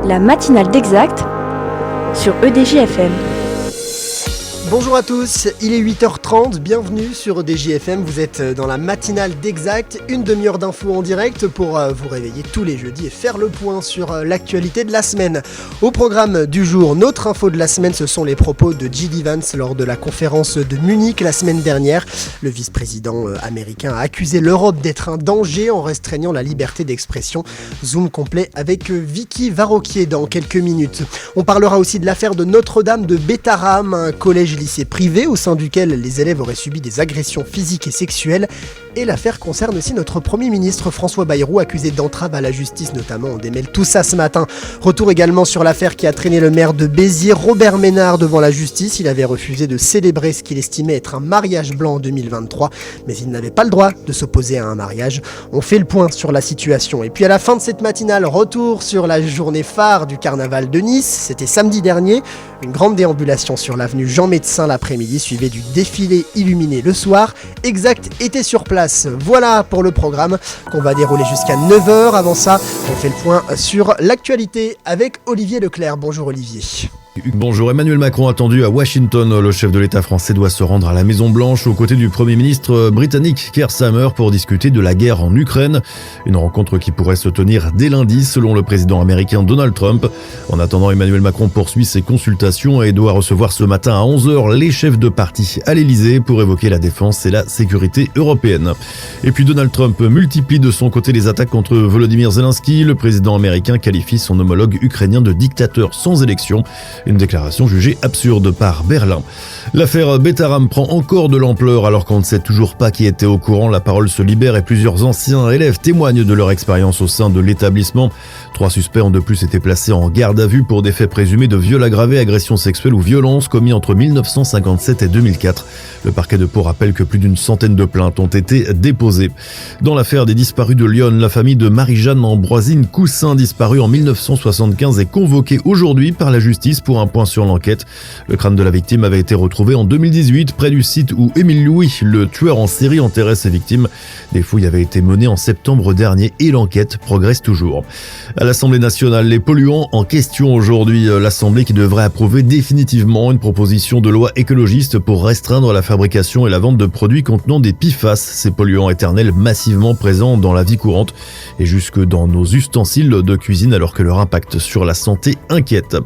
La matinale d'Exact sur EDJ-FM. Bonjour à tous, il est 8h30, bienvenue sur EDJ-FM, vous êtes dans la matinale d'Exact, une demi-heure d'infos en direct pour vous réveiller tous les jeudis et faire le point sur l'actualité de la semaine. Au programme du jour, notre info de la semaine, ce sont les propos de J.D. Vance lors de la conférence de Munich la semaine dernière. Le vice-président américain a accusé l'Europe d'être un danger en restreignant la liberté d'expression. Zoom complet avec Vicky Varroquier dans quelques minutes. On parlera aussi de l'affaire de Notre-Dame de Bétarame, un collège-lycée privé au sein duquel les élèves auraient subi des agressions physiques et sexuelles. Et l'affaire concerne aussi notre Premier ministre François Bayrou, accusé d'entrave à la justice notamment. On démêle tout ça ce matin. Retour également sur l'affaire qui a traîné le maire de Béziers, Robert Ménard, devant la justice. Il avait refusé de célébrer ce qu'il estimait être un mariage blanc en 2023, mais il n'avait pas le droit de s'opposer à un mariage. On fait le point sur la situation. Et puis à la fin de cette matinale, retour sur la journée phare du carnaval de Nice. C'était samedi dernier. Une grande déambulation sur l'avenue Jean Médecin l'après-midi, suivie du défilé illuminé le soir. Exact était sur place. Voilà pour le programme qu'on va dérouler jusqu'à 9h. Avant ça, on fait le point sur l'actualité avec Olivier Leclerc. Bonjour Olivier. Bonjour, Emmanuel Macron attendu à Washington. Le chef de l'État français doit se rendre à la Maison-Blanche aux côtés du Premier ministre britannique Keir Starmer pour discuter de la guerre en Ukraine. Une rencontre qui pourrait se tenir dès lundi selon le président américain Donald Trump. En attendant, Emmanuel Macron poursuit ses consultations et doit recevoir ce matin à 11h les chefs de parti à l'Elysée pour évoquer la défense et la sécurité européenne. Et puis Donald Trump multiplie de son côté les attaques contre Volodymyr Zelensky. Le président américain qualifie son homologue ukrainien de dictateur sans élection. Une déclaration jugée absurde par Berlin. L'affaire Bétarame prend encore de l'ampleur alors qu'on ne sait toujours pas qui était au courant. La parole se libère et plusieurs anciens élèves témoignent de leur expérience au sein de l'établissement. 3 suspects ont de plus été placés en garde à vue pour des faits présumés de viol aggravé, agression sexuelle ou violence commis entre 1957 et 2004. Le parquet de Pau rappelle que plus d'une centaine de plaintes ont été déposées. Dans l'affaire des disparus de Lyon, la famille de Marie-Jeanne Ambroisine Coussin, disparue en 1975, est convoquée aujourd'hui par la justice pour un point sur l'enquête. Le crâne de la victime avait été retrouvé en 2018 près du site où Émile Louis, le tueur en série, enterrait ses victimes. Des fouilles avaient été menées en septembre dernier et l'enquête progresse toujours. À l'Assemblée nationale, les polluants en question aujourd'hui. L'Assemblée qui devrait approuver définitivement une proposition de loi écologiste pour restreindre la fabrication et la vente de produits contenant des PFAS, ces polluants éternels massivement présents dans la vie courante et jusque dans nos ustensiles de cuisine alors que leur impact sur la santé inquiète.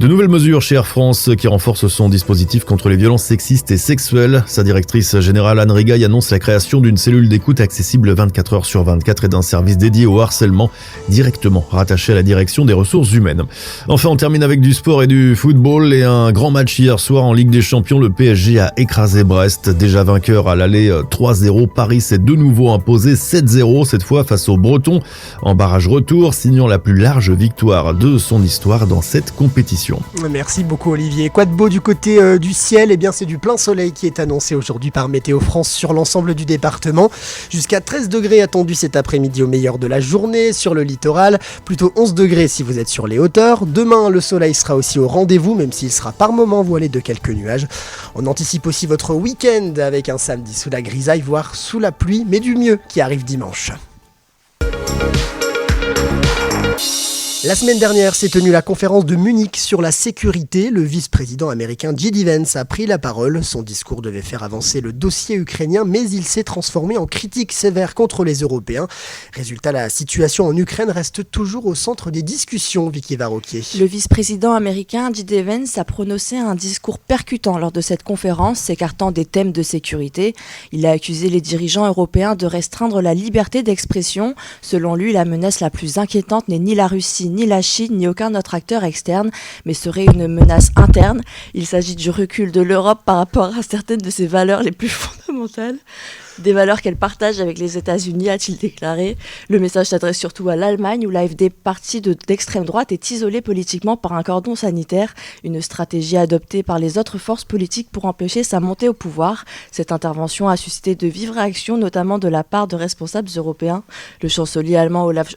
De nouvelles mesures chez Air France qui renforcent son dispositif contre les violences sexistes et sexuelles. Sa directrice générale Anne Rigaille annonce la création d'une cellule d'écoute accessible 24 heures sur 24 et d'un service dédié au harcèlement directement rattaché à la direction des ressources humaines. Enfin, on termine avec du sport et du football et un grand match hier soir en Ligue des Champions. Le PSG a écrasé Brest, déjà vainqueur à l'aller 3-0. Paris s'est de nouveau imposé 7-0, cette fois face aux Bretons en barrage retour, signant la plus large victoire de son histoire dans cette compétition. Merci beaucoup Olivier. Quoi de beau du côté du ciel ? Eh bien c'est du plein soleil qui est annoncé aujourd'hui par Météo France sur l'ensemble du département. Jusqu'à 13 degrés attendus cet après-midi au meilleur de la journée sur le littoral. Plutôt 11 degrés si vous êtes sur les hauteurs. Demain, le soleil sera aussi au rendez-vous, même s'il sera par moments voilé de quelques nuages. On anticipe aussi votre week-end avec un samedi sous la grisaille, voire sous la pluie, mais du mieux qui arrive dimanche. La semaine dernière s'est tenue la conférence de Munich sur la sécurité. Le vice-président américain J.D. Vance a pris la parole. Son discours devait faire avancer le dossier ukrainien, mais il s'est transformé en critique sévère contre les Européens. Résultat, la situation en Ukraine reste toujours au centre des discussions, Vicky Varroquier. Le vice-président américain J.D. Vance a prononcé un discours percutant lors de cette conférence, s'écartant des thèmes de sécurité. Il a accusé les dirigeants européens de restreindre la liberté d'expression. Selon lui, la menace la plus inquiétante n'est ni la Russie, ni la Chine, ni aucun autre acteur externe, mais serait une menace interne. Il s'agit du recul de l'Europe par rapport à certaines de ses valeurs les plus fondamentales. Des valeurs qu'elle partage avec les États-Unis, a-t-il déclaré. Le message s'adresse surtout à l'Allemagne, où l'AfD, parti d'extrême droite, est isolée politiquement par un cordon sanitaire, une stratégie adoptée par les autres forces politiques pour empêcher sa montée au pouvoir. Cette intervention a suscité de vives réactions, notamment de la part de responsables européens. Le chancelier allemand Olaf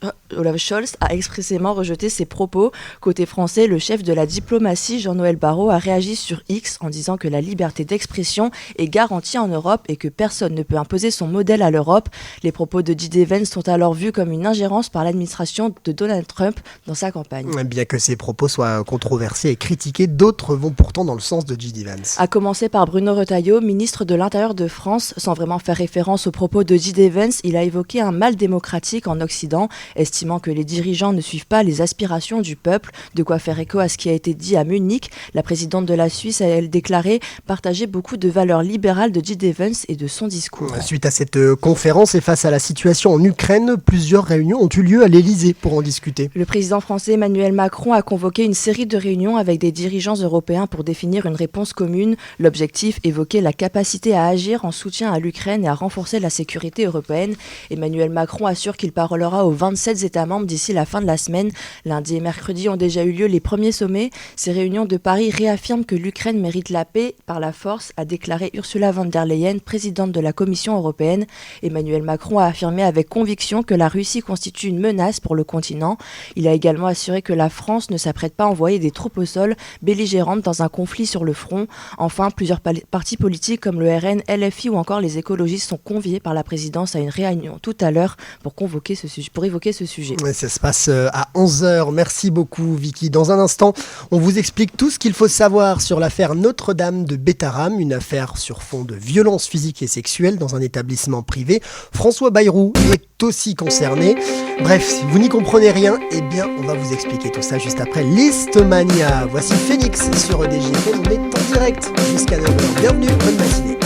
Scholz a expressément rejeté ces propos. Côté français, le chef de la diplomatie, Jean-Noël Barrot, a réagi sur X en disant que la liberté d'expression est garantie en Europe et que personne ne peut imposer imposer son modèle à l'Europe. Les propos de J.D. Vance sont alors vus comme une ingérence par l'administration de Donald Trump dans sa campagne. Bien que ces propos soient controversés et critiqués, d'autres vont pourtant dans le sens de J.D. Vance. À commencer par Bruno Retailleau, ministre de l'Intérieur de France. Sans vraiment faire référence aux propos de J.D. Vance, il a évoqué un mal démocratique en Occident, estimant que les dirigeants ne suivent pas les aspirations du peuple. De quoi faire écho à ce qui a été dit à Munich. La présidente de la Suisse a, elle, déclaré partager beaucoup de valeurs libérales de J.D. Vance et de son discours. Suite à cette conférence et face à la situation en Ukraine, plusieurs réunions ont eu lieu à l'Elysée pour en discuter. Le président français Emmanuel Macron a convoqué une série de réunions avec des dirigeants européens pour définir une réponse commune. L'objectif, évoquer la capacité à agir en soutien à l'Ukraine et à renforcer la sécurité européenne. Emmanuel Macron assure qu'il parlera aux 27 États membres d'ici la fin de la semaine. Lundi et mercredi ont déjà eu lieu les premiers sommets. Ces réunions de Paris réaffirment que l'Ukraine mérite la paix par la force, a déclaré Ursula von der Leyen, présidente de la Commission européenne. Emmanuel Macron a affirmé avec conviction que la Russie constitue une menace pour le continent. Il a également assuré que la France ne s'apprête pas à envoyer des troupes au sol belligérantes dans un conflit sur le front. Enfin, plusieurs partis politiques comme le RN, LFI ou encore les écologistes sont conviés par la présidence à une réunion tout à l'heure pour évoquer ce sujet. Ouais, ça se passe à 11h. Merci beaucoup Vicky. Dans un instant, on vous explique tout ce qu'il faut savoir sur l'affaire Notre-Dame de Bétharram, une affaire sur fond de violences physiques et sexuelles dans un établissement privé. François Bayrou est aussi concerné. Bref, si vous n'y comprenez rien, eh bien on va vous expliquer tout ça juste après Listomania. Voici Phoenix sur EDJFM, on est en direct jusqu'à 9h. Bienvenue, bonne matinée.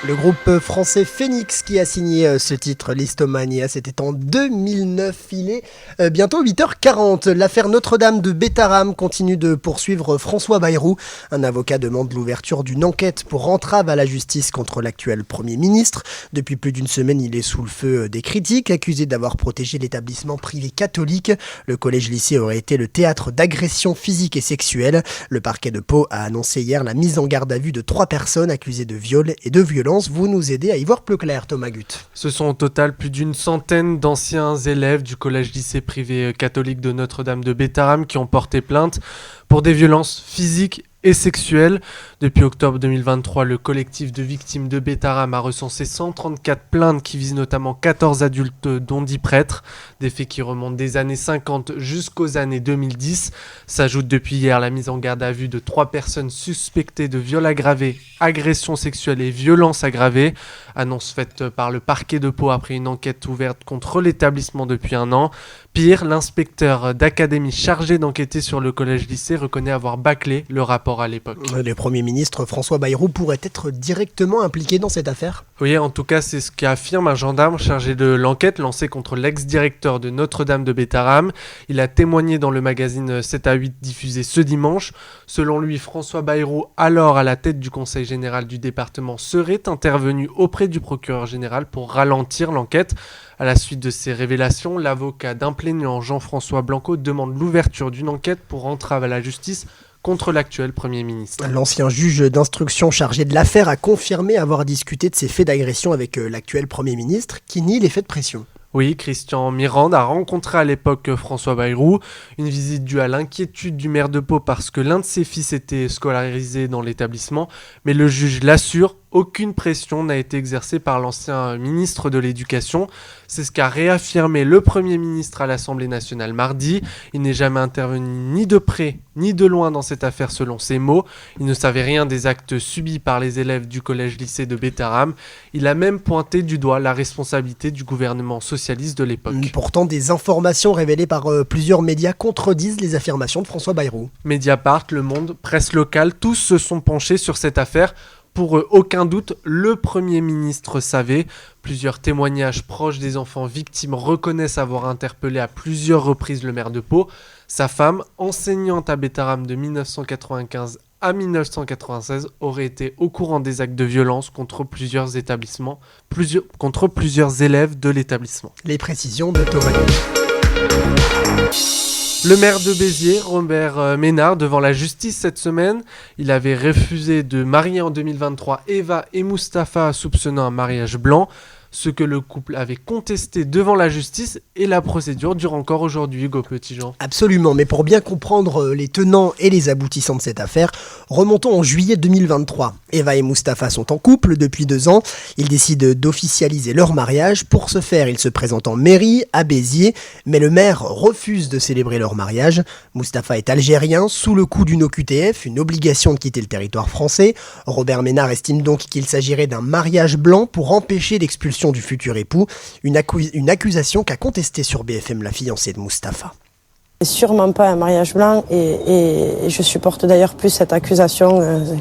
Le groupe français Phoenix qui a signé ce titre, Listomania, c'était en 2009. Il est bientôt 8h40. L'affaire Notre-Dame de Bétharram continue de poursuivre François Bayrou. Un avocat demande l'ouverture d'une enquête pour entrave à la justice contre l'actuel Premier ministre. Depuis plus d'une semaine, il est sous le feu des critiques, accusé d'avoir protégé l'établissement privé catholique. Le collège-lycée aurait été le théâtre d'agressions physiques et sexuelles. Le parquet de Pau a annoncé hier la mise en garde à vue de 3 personnes accusées de viol et de violence. Vous nous aidez à y voir plus clair, Thomas Gut. Ce sont au total plus d'une centaine d'anciens élèves du collège-lycée privé catholique de Notre-Dame de Bétharram qui ont porté plainte pour des violences physiques et sexuelles. Depuis octobre 2023, le collectif de victimes de Bétharram a recensé 134 plaintes qui visent notamment 14 adultes dont 10 prêtres. Des faits qui remontent des années 50 jusqu'aux années 2010. S'ajoute depuis hier la mise en garde à vue de 3 personnes suspectées de viol aggravé, agression sexuelle et violence aggravée. Annonce faite par le parquet de Pau après une enquête ouverte contre l'établissement depuis un an. Pire, l'inspecteur d'académie chargé d'enquêter sur le collège-lycée reconnaît avoir bâclé le rapport à l'époque. Le Premier ministre François Bayrou pourrait être directement impliqué dans cette affaire ? Oui, en tout cas, c'est ce qu'affirme un gendarme chargé de l'enquête lancée contre l'ex-directeur de Notre-Dame de Bétharram. Il a témoigné dans le magazine 7 à 8 diffusé ce dimanche. Selon lui, François Bayrou, alors à la tête du conseil général du département, serait intervenu auprès du procureur général pour ralentir l'enquête. À la suite de ces révélations, l'avocat d'un plaignant, Jean-François Blanco, demande l'ouverture d'une enquête pour entrave à la justice contre l'actuel Premier ministre. L'ancien juge d'instruction chargé de l'affaire a confirmé avoir discuté de ces faits d'agression avec l'actuel Premier ministre qui nie les faits de pression. Oui, Christian Mirande a rencontré à l'époque François Bayrou, une visite due à l'inquiétude du maire de Pau parce que l'un de ses fils était scolarisé dans l'établissement, mais le juge l'assure, aucune pression n'a été exercée par l'ancien ministre de l'Éducation. C'est ce qu'a réaffirmé le Premier ministre à l'Assemblée nationale mardi. Il n'est jamais intervenu ni de près ni de loin dans cette affaire selon ses mots. Il ne savait rien des actes subis par les élèves du collège-lycée de Bétharram. Il a même pointé du doigt la responsabilité du gouvernement socialiste de l'époque. Pourtant, des informations révélées par plusieurs médias contredisent les affirmations de François Bayrou. Mediapart, Le Monde, presse locale, tous se sont penchés sur cette affaire. Pour eux, aucun doute, le Premier ministre savait. Plusieurs témoignages proches des enfants victimes reconnaissent avoir interpellé à plusieurs reprises le maire de Pau. Sa femme, enseignante à Bétharram de 1995 à 1996, aurait été au courant des actes de violence contre plusieurs établissements, contre plusieurs élèves de l'établissement. Les précisions de Thomas. Le maire de Béziers, Robert Ménard, devant la justice cette semaine, il avait refusé de marier en 2023 Eva et Mustapha soupçonnant un mariage blanc. ce que le couple avait contesté devant la justice, et la procédure dure encore aujourd'hui, Hugo Petitjean. Absolument, mais pour bien comprendre les tenants et les aboutissants de cette affaire, remontons en juillet 2023. Eva et Mustapha sont en couple depuis 2 ans. Ils décident d'officialiser leur mariage. Pour ce faire, ils se présentent en mairie à Béziers, mais le maire refuse de célébrer leur mariage. Mustapha est algérien, sous le coup d'une OQTF, une obligation de quitter le territoire français. Robert Ménard estime donc qu'il s'agirait d'un mariage blanc pour empêcher l'expulsion du futur époux, une accusation qu'a contestée sur BFM la fiancée de Mustapha. C'est sûrement pas un mariage blanc et je supporte d'ailleurs plus cette accusation.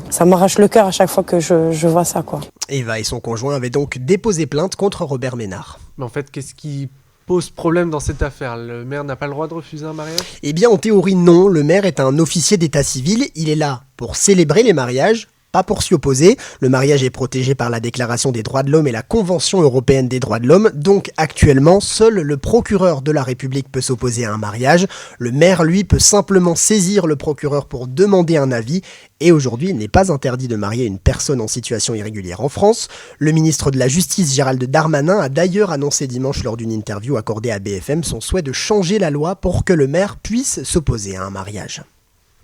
Ça m'arrache le cœur à chaque fois que je vois ça, quoi. Eva et son conjoint avaient donc déposé plainte contre Robert Ménard. Mais en fait, qu'est-ce qui pose problème dans cette affaire? Le maire n'a pas le droit de refuser un mariage? Eh bien, en théorie, non. Le maire est un officier d'état civil. Il est là pour célébrer les mariages, pas pour s'y opposer. Le mariage est protégé par la Déclaration des droits de l'homme et la Convention européenne des droits de l'homme. Donc, actuellement, seul le procureur de la République peut s'opposer à un mariage. Le maire, lui, peut simplement saisir le procureur pour demander un avis. Et aujourd'hui, il n'est pas interdit de marier une personne en situation irrégulière en France. Le ministre de la Justice, Gérald Darmanin, a d'ailleurs annoncé dimanche lors d'une interview accordée à BFM son souhait de changer la loi pour que le maire puisse s'opposer à un mariage.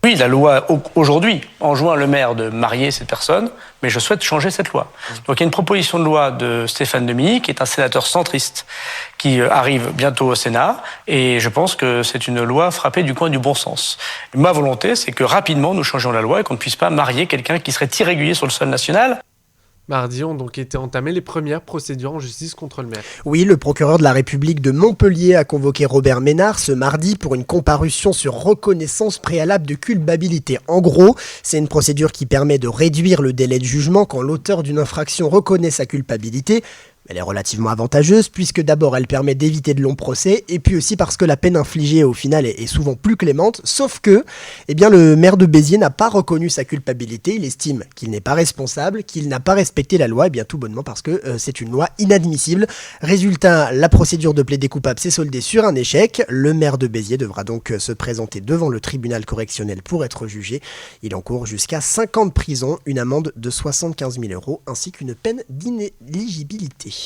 Oui, la loi aujourd'hui enjoint le maire de marier cette personne, mais je souhaite changer cette loi. Donc il y a une proposition de loi de Stéphane Demilly, qui est un sénateur centriste, qui arrive bientôt au Sénat, et je pense que c'est une loi frappée du coin du bon sens. Ma volonté, c'est que rapidement nous changions la loi et qu'on ne puisse pas marier quelqu'un qui serait irrégulier sur le sol national. Mardi ont donc été entamées les premières procédures en justice contre le maire. Oui, le procureur de la République de Montpellier a convoqué Robert Ménard ce mardi pour une comparution sur reconnaissance préalable de culpabilité. En gros, c'est une procédure qui permet de réduire le délai de jugement quand l'auteur d'une infraction reconnaît sa culpabilité. Elle est relativement avantageuse puisque d'abord elle permet d'éviter de longs procès et puis aussi parce que la peine infligée au final est souvent plus clémente, sauf que le maire de Béziers n'a pas reconnu sa culpabilité, il estime qu'il n'est pas responsable, qu'il n'a pas respecté la loi, tout bonnement parce que c'est une loi inadmissible. Résultat, la procédure de plaider coupable s'est soldée sur un échec, le maire de Béziers devra donc se présenter devant le tribunal correctionnel pour être jugé. Il encourt jusqu'à 5 ans de prison, une amende de 75 000 € ainsi qu'une peine d'inéligibilité.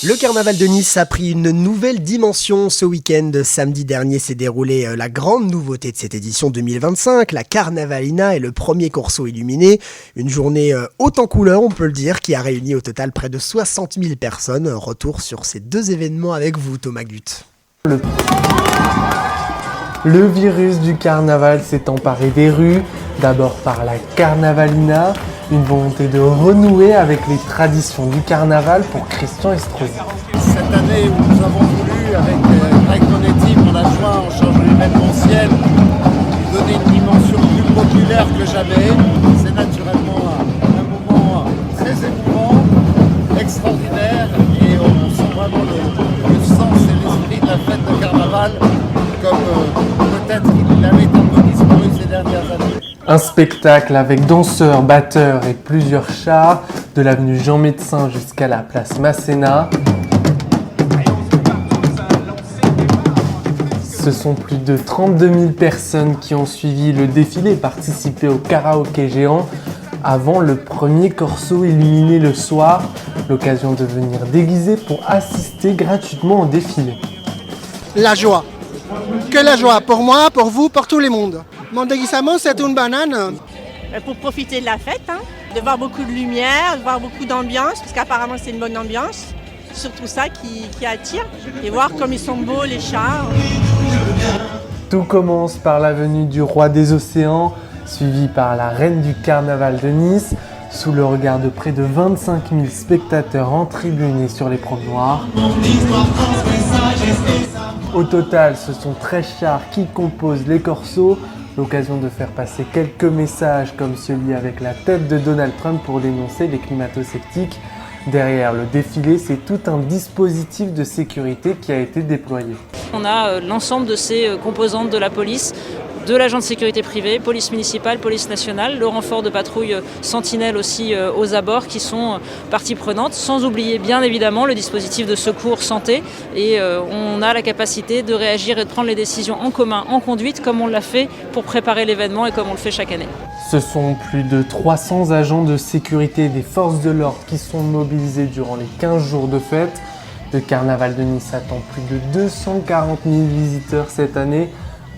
Le carnaval de Nice a pris une nouvelle dimension ce week-end. Samedi dernier s'est déroulée la grande nouveauté de cette édition 2025, la Carnavalina et le premier corso illuminé. Une journée haute en couleurs, on peut le dire, qui a réuni au total près de 60 000 personnes. Retour sur ces 2 événements avec vous, Thomas Gutt. Le virus du carnaval s'est emparé des rues, d'abord par la Carnavalina, une volonté de renouer avec les traditions du carnaval pour Christian Estrosi. Cette année où nous avons voulu, avec Greg Donetti, pour la joie, on change l'événementiel, lui donner une dimension plus populaire que jamais, c'est naturellement un moment très émouvant, extraordinaire, et on sent vraiment le sens et l'esprit de la fête de carnaval, comme peut-être il l'avait un peu disparu ces dernières années. Un spectacle avec danseurs, batteurs et plusieurs chars, de l'avenue Jean Médecin jusqu'à la place Masséna. Ce sont plus de 32 000 personnes qui ont suivi le défilé et participé au karaoké géant avant le premier corso illuminé le soir, l'occasion de venir déguisé pour assister gratuitement au défilé. La joie. Que la joie, pour moi, pour vous, pour tout le monde. Mon déguisement, c'est une banane. Pour profiter de la fête, de voir beaucoup de lumière, de voir beaucoup d'ambiance, parce qu'apparemment c'est une bonne ambiance. Surtout ça qui attire, et voir comme ils sont beaux les chars. Tout commence par la venue du roi des océans, suivi par la reine du carnaval de Nice, sous le regard de près de 25 000 spectateurs entribunés sur les promenoirs. Au total, ce sont 13 chars qui composent les corsos, l'occasion de faire passer quelques messages comme celui avec la tête de Donald Trump pour dénoncer les climato-sceptiques. Derrière le défilé, c'est tout un dispositif de sécurité qui a été déployé. On a l'ensemble de ces composantes de la police de l'agent de sécurité privée, police municipale, police nationale, le renfort de patrouille sentinelle aussi aux abords qui sont partie prenante, sans oublier bien évidemment le dispositif de secours santé. Et on a la capacité de réagir et de prendre les décisions en commun, en conduite, comme on l'a fait pour préparer l'événement et comme on le fait chaque année. Ce sont plus de 300 agents de sécurité des forces de l'ordre qui sont mobilisés durant les 15 jours de fête. Le carnaval de Nice attend plus de 240 000 visiteurs cette année.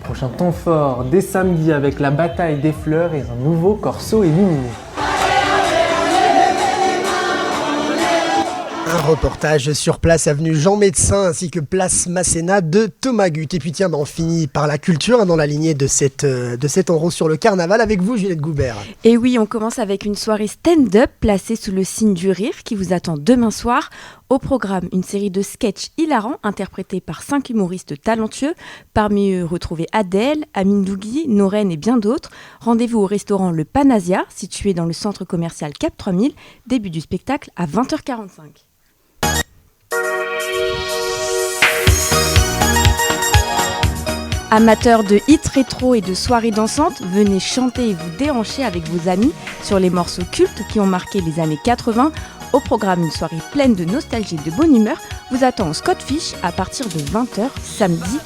Prochain temps fort dès samedi avec la bataille des fleurs et un nouveau corso illuminé. Un reportage sur place avenue Jean Médecin ainsi que place Masséna de Thomas Gut. Et puis tiens, on finit par la culture dans la lignée de cet en rose sur le carnaval avec vous Juliette Goubert. Et oui, on commence avec une soirée stand-up placée sous le signe du rire qui vous attend demain soir. Au programme, une série de sketchs hilarants interprétés par 5 humoristes talentueux. Parmi eux, retrouvez Adèle, Amine Dougui, Noren et bien d'autres. Rendez-vous au restaurant Le Panasia, situé dans le centre commercial Cap 3000. Début du spectacle à 20h45. Amateurs de hits rétro et de soirées dansantes, venez chanter et vous déhancher avec vos amis sur les morceaux cultes qui ont marqué les années 80. Au programme, une soirée pleine de nostalgie et de bonne humeur vous attend au Scotfish à partir de 20h samedi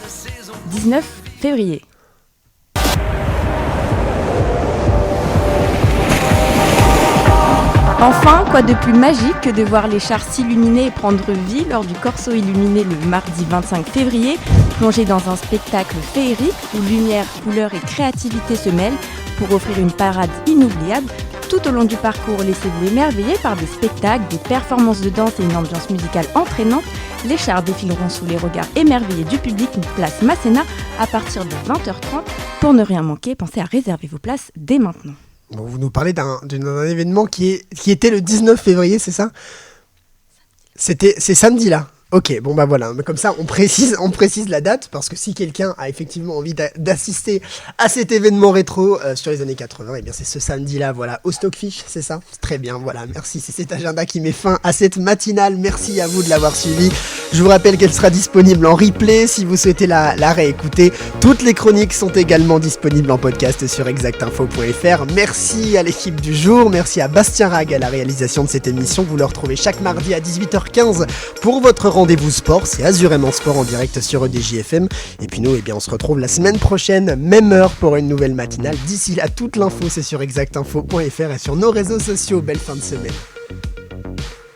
19 février. Enfin, quoi de plus magique que de voir les chars s'illuminer et prendre vie lors du Corso illuminé le mardi 25 février, plongé dans un spectacle féerique où lumière, couleur et créativité se mêlent pour offrir une parade inoubliable. Tout au long du parcours, laissez-vous émerveiller par des spectacles, des performances de danse et une ambiance musicale entraînante. Les chars défileront sous les regards émerveillés du public, une place Masséna à partir de 20h30. Pour ne rien manquer, pensez à réserver vos places dès maintenant. Bon, vous nous parlez d'un événement qui était le 19 février, c'est ça ? C'est samedi là. Ok, bon bah voilà, comme ça on précise la date, parce que si quelqu'un a effectivement envie d'assister à cet événement rétro sur les années 80, et bien c'est ce samedi-là, voilà, au Stockfish, c'est ça ? Très bien, voilà, merci, c'est cet agenda qui met fin à cette matinale, merci à vous de l'avoir suivi. Je vous rappelle qu'elle sera disponible en replay si vous souhaitez la réécouter. Toutes les chroniques sont également disponibles en podcast sur exactinfo.fr. Merci à l'équipe du jour, merci à Bastien Rag à la réalisation de cette émission. Vous le retrouvez chaque mardi à 18h15 pour votre rendez-vous sport, c'est Azurément Sport en direct sur EDJ-FM. Et puis nous, eh bien, on se retrouve la semaine prochaine, même heure pour une nouvelle matinale. D'ici là, toute l'info, c'est sur exactinfo.fr et sur nos réseaux sociaux. Belle fin de semaine.